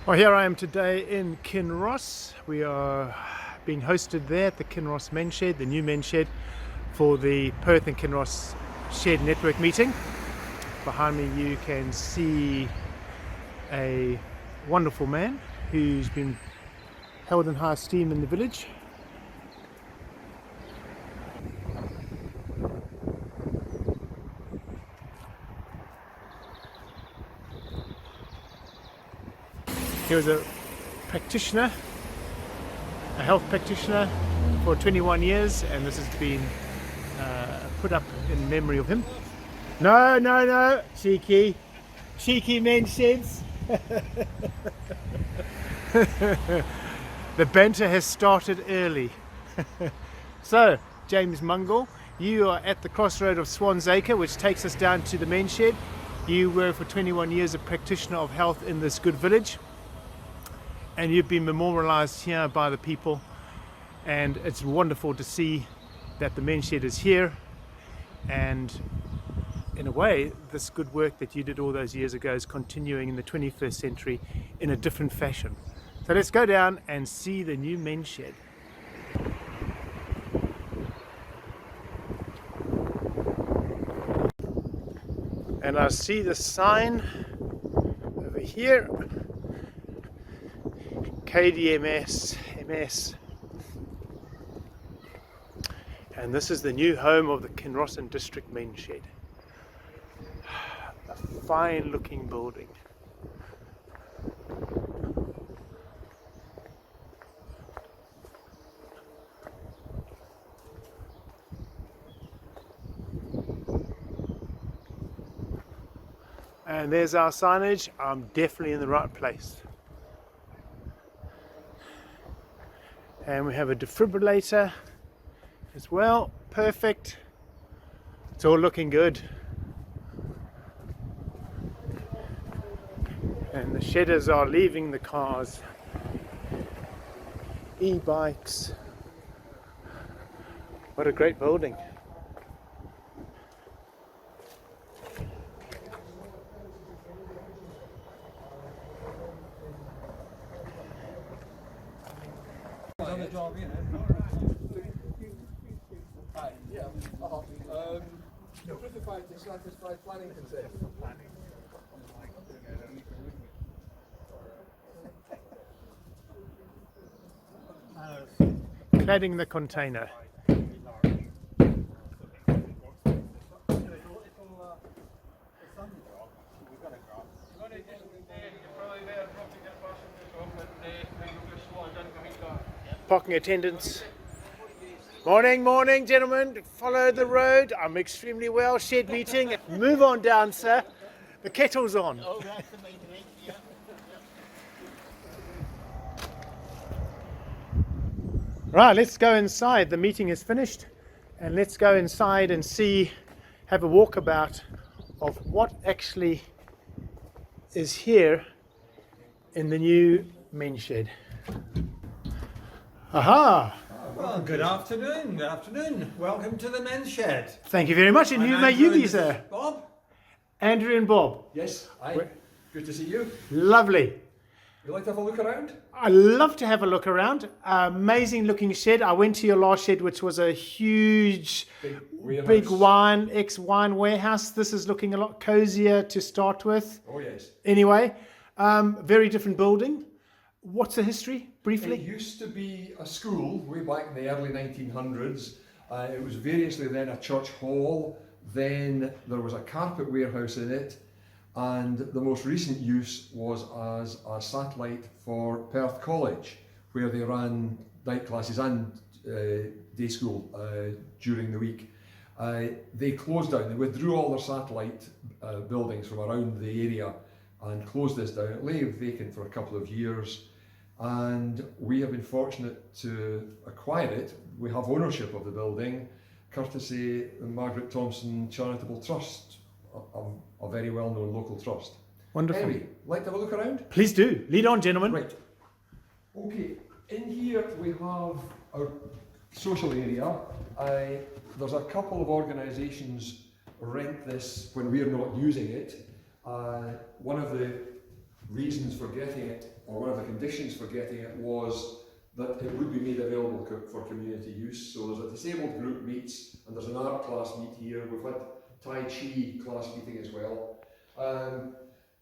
Well, here I am today in Kinross. We are being hosted there at the Kinross men's shed, the new men's shed, for the Perth and Kinross Shed Network meeting. Behind me you can see a wonderful man who's been held in high esteem in the village. He was a practitioner, a health practitioner for 21 years, and this has been put up in memory of him. No, cheeky men's sheds. The banter has started early. So, James Mungle, you are at the crossroad of Swans Acre, which takes us down to the men's shed. You were for 21 years a practitioner of health in this good village, and you've been memorialized here by the people, and it's wonderful to see that the men's shed is here, and in a way this good work that you did all those years ago is continuing in the 21st century in a different fashion. So let's go down and see the new men's shed. And I see the sign over here, KDMS MS, and this is the new home of the Kinross and District men's shed. A fine looking building. And there's our signage. I'm definitely in the right place. And we have a defibrillator as well. Perfect. It's all looking good. And the shedders are leaving the cars. E-bikes. What a great building. To satisfy planning consent. Cladding the container. Parking attendants. Morning, gentlemen. Follow the road. I'm extremely well. Shed meeting. Move on down, sir. The kettle's on. Oh, that's amazing. Yeah. Right, let's go inside. The meeting is finished, and let's go inside and see, have a walkabout of what actually is here in the new men's shed. Aha! Well, good afternoon. Welcome to the men's shed. Thank you very much. And who may you be, sir? Bob? Andrew and Bob. Yes, aye. Good to see you. Lovely. You like to have a look around? I love to have a look around. Amazing looking shed. I went to your last shed, which was a huge, big ex-wine warehouse. This is looking a lot cozier to start with. Oh yes. Anyway, very different building. What's the history, briefly? It used to be a school way back in the early 1900s. It was variously then a church hall, then there was a carpet warehouse in it, and the most recent use was as a satellite for Perth College, where they ran night classes and day school during the week. They closed down, they withdrew all their satellite buildings from around the area and closed this down. It lay vacant for a couple of years, and we have been fortunate to acquire it. We have ownership of the building, courtesy the Margaret Thompson Charitable Trust, a very well-known local trust. Wonderful. Anyway, like to have a look around? Please do. Lead on, gentlemen. Right. Okay, in here we have our social area. There's a couple of organisations rent this when we're not using it. One of the reasons for getting it, or one of the conditions for getting it, was that it would be made available for community use. So there's a disabled group meets, and there's an art class meet here. We've had Tai Chi class meeting as well.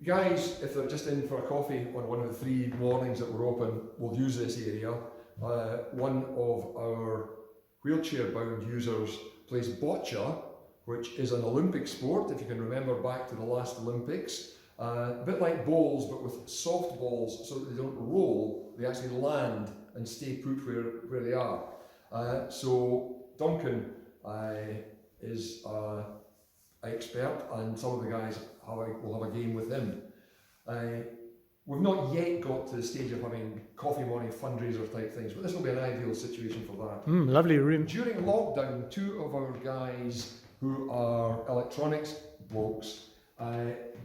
Guys, if they're just in for a coffee on one of the 3 mornings that we're open, we'll use this area. One of our wheelchair-bound users plays boccia, which is an Olympic sport, if you can remember back to the last Olympics. A bit like bowls, but with soft balls, so that they don't roll, they actually land and stay put where they are. So Duncan is an expert, and some of the guys will have a game with him. We've not yet got to the stage of having coffee morning fundraiser type things, but this will be an ideal situation for that. Lovely room. During lockdown, 2 of our guys who are electronics blokes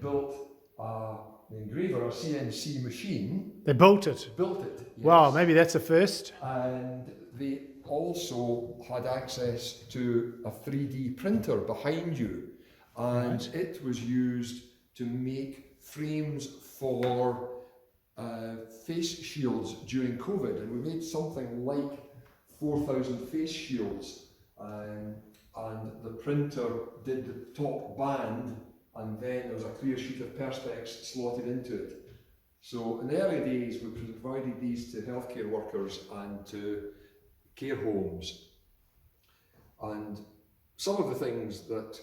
built an engraver, a CNC machine. They built it. Yes. Wow, maybe that's a first. And they also had access to a 3D printer behind you, and it was used to make frames for face shields during COVID, and we made something like 4,000 face shields, and the printer did the top band, and then there was a clear sheet of perspex slotted into it. So in the early days we provided these to healthcare workers and to care homes, and some of the things that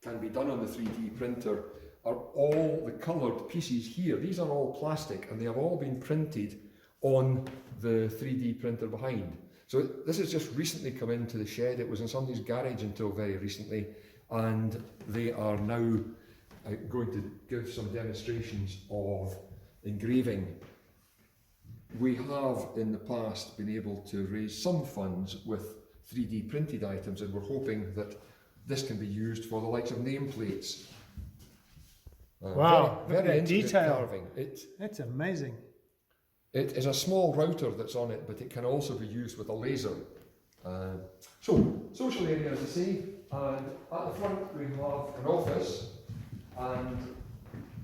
can be done on the 3D printer are all the coloured pieces here. These are all plastic, and they have all been printed on the 3D printer behind. So this has just recently come into the shed. It was in somebody's garage until very recently, and they are now going to give some demonstrations of engraving. We have in the past been able to raise some funds with 3D printed items, and we're hoping that this can be used for the likes of nameplates. Wow, very look at that intricate detail. carving. That's amazing. It is a small router that's on it, but it can also be used with a laser. So, social area, as I say, and at the front we have an office and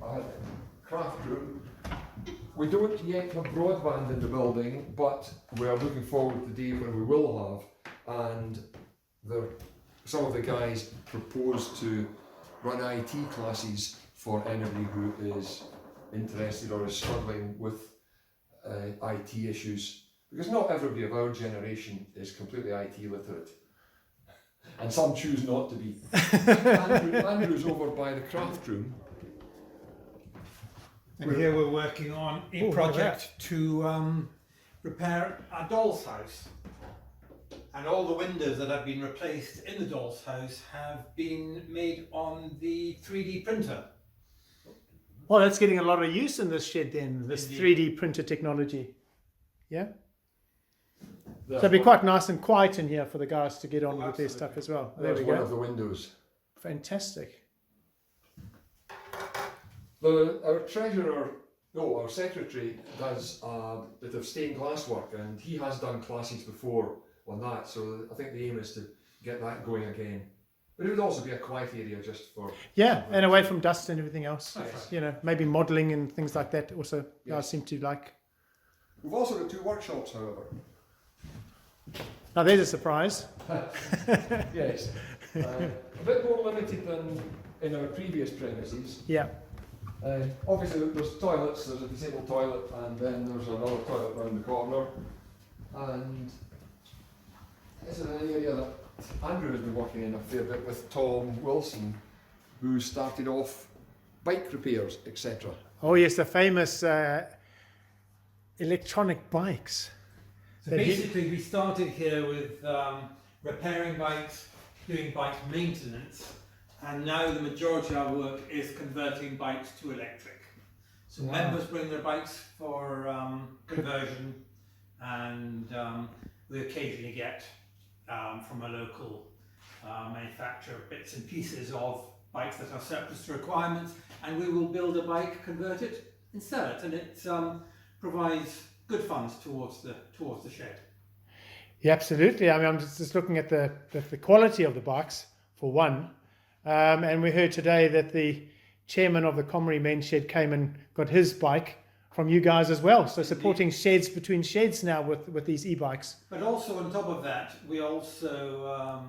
a craft room. We don't yet have broadband in the building, but we are looking forward to the day when we will have, and some of the guys propose to run IT classes for anybody who is interested or is struggling with IT issues, because not everybody of our generation is completely IT literate, and some choose not to be. Andrew's over by the craft room. And here we're working on a project to repair a doll's house. And all the windows that have been replaced in the doll's house have been made on the 3D printer. Well, that's getting a lot of use in this shed then, this Indeed. 3D printer technology. Yeah? So it'd be quite nice and quiet in here for the guys to get on with their stuff as well. There There's we one go. of the windows. Fantastic. Our secretary does a bit of stained glass work, and he has done classes before on that, so I think the aim is to get that going again. But it would also be a quiet area just for... Yeah, and away from dust and everything else. Yes. You know, maybe modelling and things like that also guys Yes. seem to like. We've also got 2 workshops, however. Now there's a surprise. Yes. A bit more limited than in our previous premises. Yeah. Obviously there's toilets, there's a disabled toilet, and then there's another toilet round the corner. And this is an area that Andrew has been working in a fair bit with Tom Wilson, who started off bike repairs, etc. Oh yes, the famous electronic bikes. So That he- basically we started here with repairing bikes, doing bike maintenance, and now the majority of our work is converting bikes to electric. So Wow. members bring their bikes for conversion, and we occasionally get from a local manufacturer bits and pieces of bikes that are surplus to requirements, and we will build a bike, convert it, and sell it, and it provides good funds towards the shed. Yeah, absolutely. I mean, I'm just looking at the quality of the bikes for one, and we heard today that the chairman of the Comrie Men's Shed came and got his bike from you guys as well. So supporting sheds between sheds now with these e-bikes. But also on top of that, we also,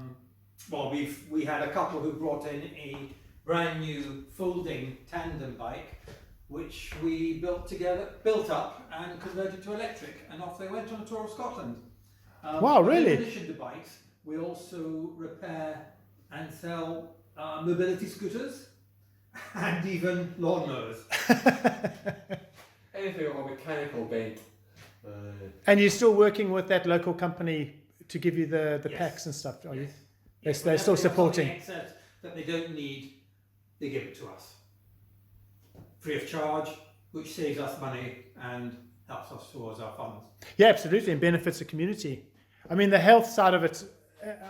we had a couple who brought in a brand new folding tandem bike, which we built up and converted to electric, and off they went on a tour of Scotland. Wow, really? In addition to bikes, we also repair and sell mobility scooters and even lawnmowers. Anything on a mechanical bent. And you're still working with that local company to give you the Yes. packs and stuff, are you? Yes, They're still supporting. Excess that they don't need, they give it to us. Free of charge, which saves us money and helps us towards our funds. Yeah, absolutely, and benefits the community. I mean, the health side of it,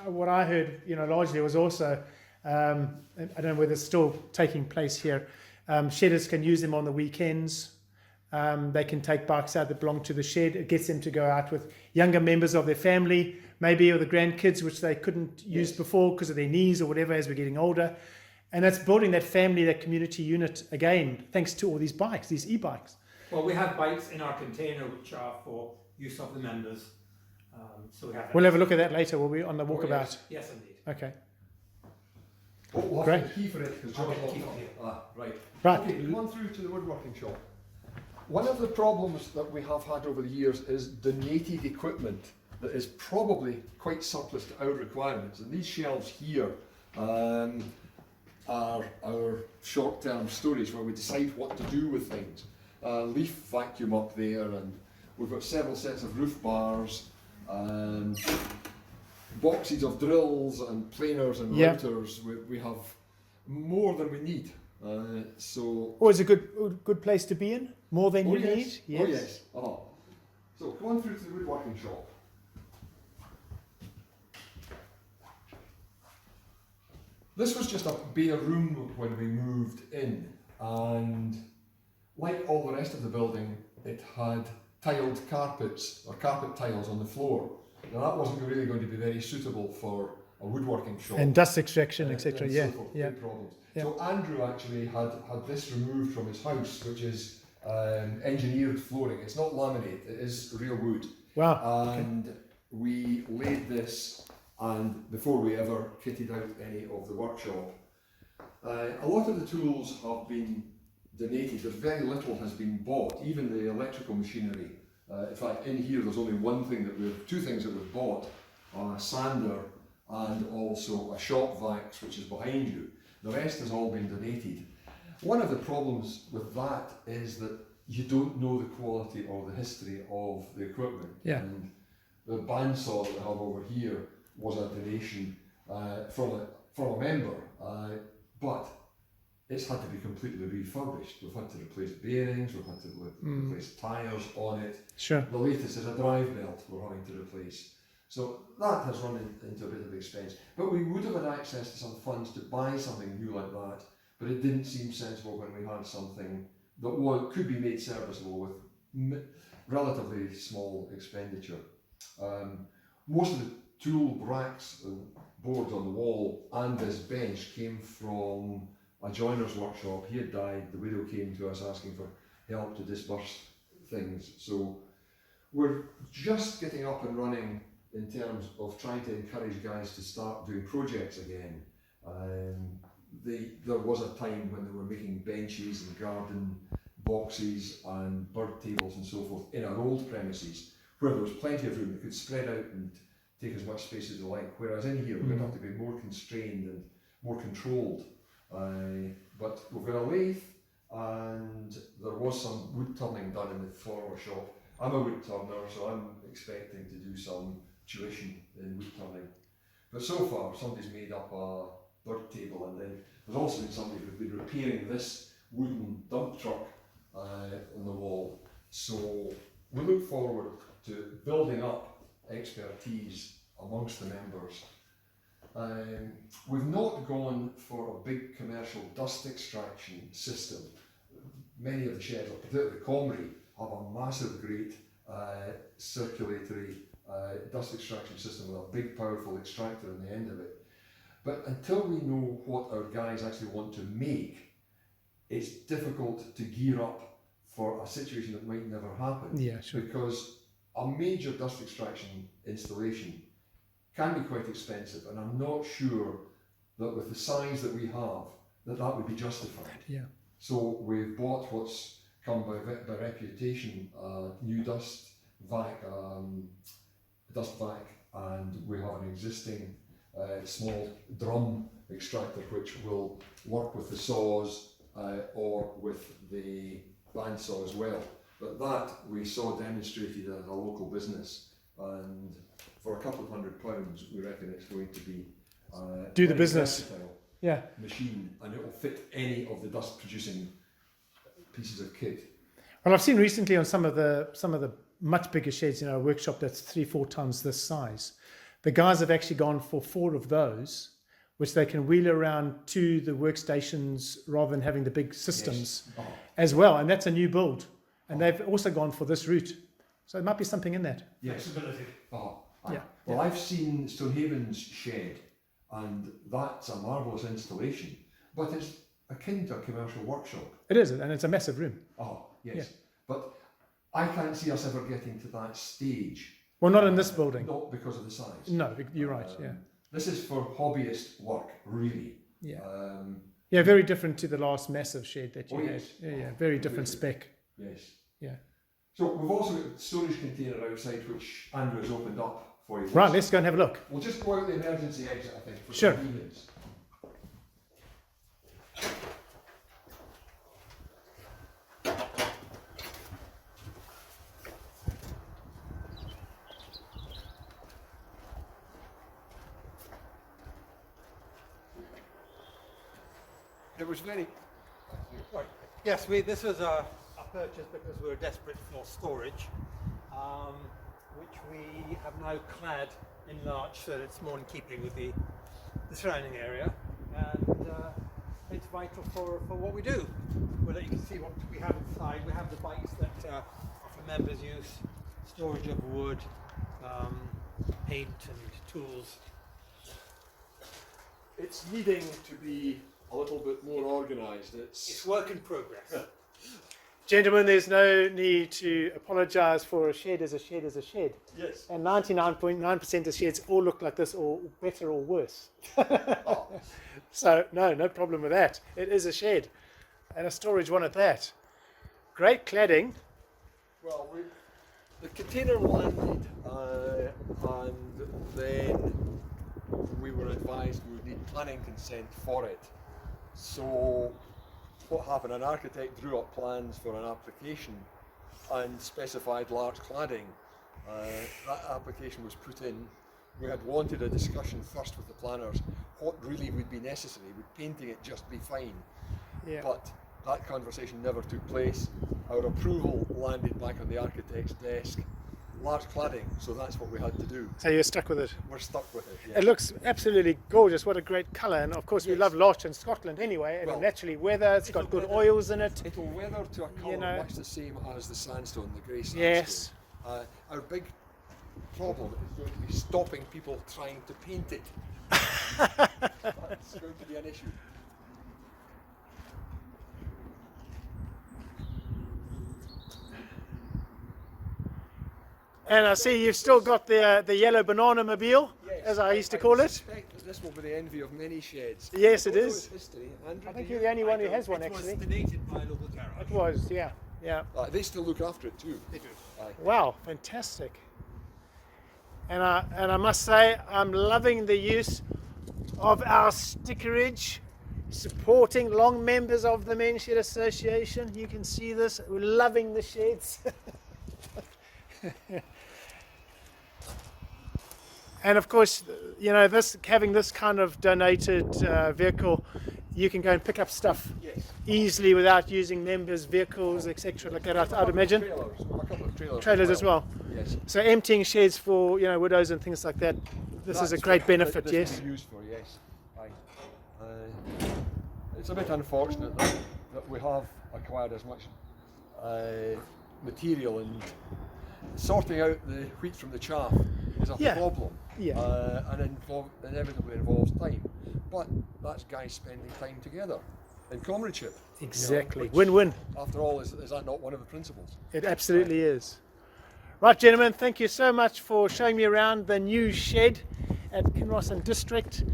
what I heard, largely was also, I don't know whether it's still taking place here, shedders can use them on the weekends. They can take bikes out that belong to the shed. It gets them to go out with younger members of their family, maybe or the grandkids, which they couldn't use before because of their knees or whatever as we're getting older. And that's building that family, that community unit again, thanks to all these bikes, these e-bikes. Well, we have bikes in our container which are for use of the members. So we have. We'll have a look at that later. We'll be on the walkabout. yes. Yes, indeed. Okay. We'll have Great. the key for it because I'll John's get the key locked for you. up. Right. Right. Okay, come on through to the woodworking shop. One of the problems that we have had over the years is donated equipment that is probably quite surplus to our requirements. And these shelves here are our short-term storage where we decide what to do with things. Leaf vacuum up there, and we've got several sets of roof bars, and boxes of drills and planers and Yeah. routers. We have more than we need. So Always a good place to be in. More than you need. Yes. Oh yes. Uh-huh. So come on through to the woodworking shop. This was just a bare room when we moved in, and like all the rest of the building, it had tiled carpets or carpet tiles on the floor. Now that wasn't really going to be very suitable for a woodworking shop. And dust extraction, etc. and Yeah. so forth, Yeah. big problems. Yeah. So Andrew actually had this removed from his house, which is engineered flooring. It's not laminate, it is real wood. Wow. And we laid this, and before we ever kitted out any of the workshop, a lot of the tools have been donated. There's very little has been bought, even the electrical machinery. In fact, in here there's only two things that we've bought, a sander and also a shop vax, which is behind you. The rest has all been donated. One of the problems with that is that you don't know the quality or the history of the equipment. Yeah. And the bandsaw that we have over here was a donation from a member, but it's had to be completely refurbished. We've had to replace bearings, we've had to replace tyres on it. Sure. The latest is a drive belt we're having to replace. So that has run into a bit of expense. But we would have had access to some funds to buy something new like that, but it didn't seem sensible when we had something that could be made serviceable with relatively small expenditure. Most of the tool racks and boards on the wall and this bench came from a joiner's workshop. He had died, the widow came to us asking for help to disburse things. So we're just getting up and running in terms of trying to encourage guys to start doing projects again. There was a time when they were making benches and garden boxes and bird tables and so forth in our old premises, where there was plenty of room. They could spread out and take as much space as they like, whereas in here we're going to have to be more constrained and more controlled. But we've got a lathe, and there was some wood turning done in the floor shop. I'm a wood turner, so I'm expecting to do some tuition in wood turning. But so far, somebody's made up a bird table, and then there's also been somebody who's been repairing this wooden dump truck on the wall. So we look forward to building up expertise amongst the members. We've not gone for a big commercial dust extraction system. Many of the sheds, particularly Comrie, have a massive, great circulatory dust extraction system with a big, powerful extractor on the end of it. But until we know what our guys actually want to make, it's difficult to gear up for a situation that might never happen. Yeah, sure. Because a major dust extraction installation can be quite expensive, and I'm not sure that with the size that we have, that would be justified. Yeah. So we've bought what's come by reputation, new dust vac, and we have an existing small drum extractor which will work with the saws or with the bandsaw as well. But that we saw demonstrated at a local business, and for a couple of £100 we reckon it's going to be Do the very business. versatile Yeah. machine, and it will fit any of the dust producing pieces of kit. Well, I've seen recently on some of the much bigger sheds in our workshop that's 3-4 tons this size. The guys have actually gone for 4 of those, which they can wheel around to the workstations rather than having the big systems as well. And that's a new build. And they've also gone for this route. So there might be something in that. Yes. Flexibility. Yeah. Well, I've seen Stonehaven's shed, and that's a marvellous installation, but it's akin to a commercial workshop. It is, and it's a massive room. Oh, yes. Yeah. But I can't see us ever getting to that stage. Well, not in this building. Not because of the size. No, you're right, yeah. This is for hobbyist work, really. Yeah. Um, Yeah, very different to the last massive shed that you Oh, had. yes. Yeah, very different Completely. spec. yes. Yeah. So we've also got a storage container outside which Andrew has opened up for you. Right, let's go and have a look. We'll just go out the emergency exit, I think, for Sure. convenience. It was very... Right. Yes, this was a purchase because we were desperate for storage, which we have now clad in larch so that it's more in keeping with the surrounding area, and it's vital for what we do. Well, you can see what we have inside. We have the bikes that are for members' use, storage of wood, paint and tools. It's needing to be a little bit more organised. It's work in progress. Gentlemen, there's no need to apologise for a shed is a shed is a shed. Yes. And 99.9% of sheds all look like this, or better or worse. So, no problem with that. It is a shed. And a storage one at that. Great cladding. Well, the container landed, and then we were advised we would need planning consent for it. So what happened, an architect drew up plans for an application and specified large cladding. That application was put in. We had wanted a discussion first with the planners, what really would be necessary, would painting it just be fine? Yeah. But that conversation never took place. Our approval landed back on the architect's desk. Large cladding, so that's what we had to do. So you're stuck with it. We're stuck with it. Yeah. It looks absolutely gorgeous. What a great colour. And of course, we Yes. love larch in Scotland anyway. It'll Well, naturally weather. It's got good oils in it. It'll weather to a colour know. much the same as the sandstone, the grey sandstone. Yes. Our big problem is going to be stopping people trying to paint it. That's going to be an issue. And I see you've still got the yellow banana mobile, as I used to call it. suspect that this will be the envy of many sheds. Yes, it Although is. it's history, Andrew, I think do you're you? the only one who has one, It was actually. donated by a local garage. It was, yeah. They still look after it too. They do. Aye. Wow, fantastic. And I must say, I'm loving the use of our stickerage, supporting long members of the Men's Shed Association. You can see this. We're loving the sheds. And of course, you know, having this kind of donated vehicle, you can go and pick up stuff Yes. easily without using members' vehicles, etc. Like that, I'd imagine. Trailers. A couple of trailers. Trailers as well. Yes. So emptying sheds for, you know, widows and things like that, this is a That's great what benefit, this yes. will be used for, yes. Aye. It's a bit unfortunate that we have acquired as much material, and sorting out the wheat from the chaff is a Yeah. problem. Yeah. And inevitably involves time. But that's guys spending time together in comradeship. Exactly. which, Win-win. After all, is that not one of the principles? It absolutely is. Right, gentlemen, thank you so much for showing me around the new shed at Kinross and District.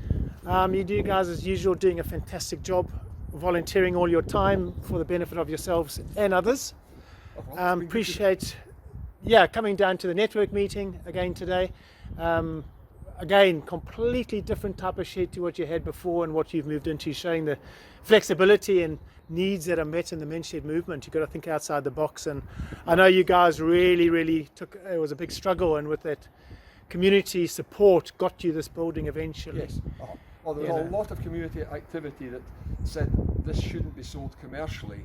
You guys, as usual, doing a fantastic job, volunteering all your time for the benefit of yourselves and others. Oh, well, it's been good to- Appreciate, coming down to the network meeting again today. Again, completely different type of shed to what you had before and what you've moved into, showing the flexibility and needs that are met in the men's shed movement. You've got to think outside the box, and I know you guys really took, it was a big struggle, and with that community support got you this building eventually. Yes. Well, there was a lot of community activity that said this shouldn't be sold commercially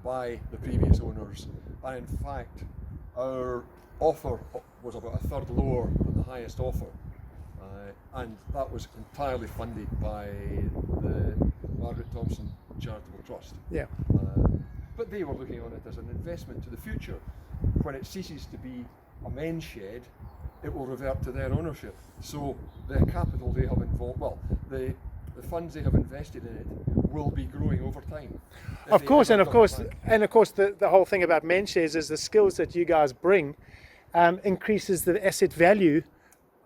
by the previous owners, and in fact our offer was about a third lower than the highest offer, and that was entirely funded by the Margaret Thompson Charitable Trust. Yeah. But they were looking on it as an investment to the future. When it ceases to be a men's shed, it will revert to their ownership. So the capital they have involved, well, the funds they have invested in it will be growing over time. Of course, the whole thing about men's sheds is the skills that you guys bring increases the asset value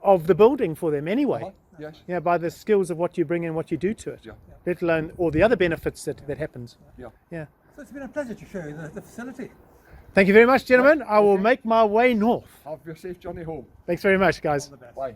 of the building for them anyway. Yes. By the skills of what you bring and what you do to it. Yeah. Let alone all the other benefits that happens. Yeah. Yeah. So it's been a pleasure to show you the facility. Thank you very much, gentlemen. I will make my way north. Have your safe journey home. Thanks very much, guys. All the best. Bye.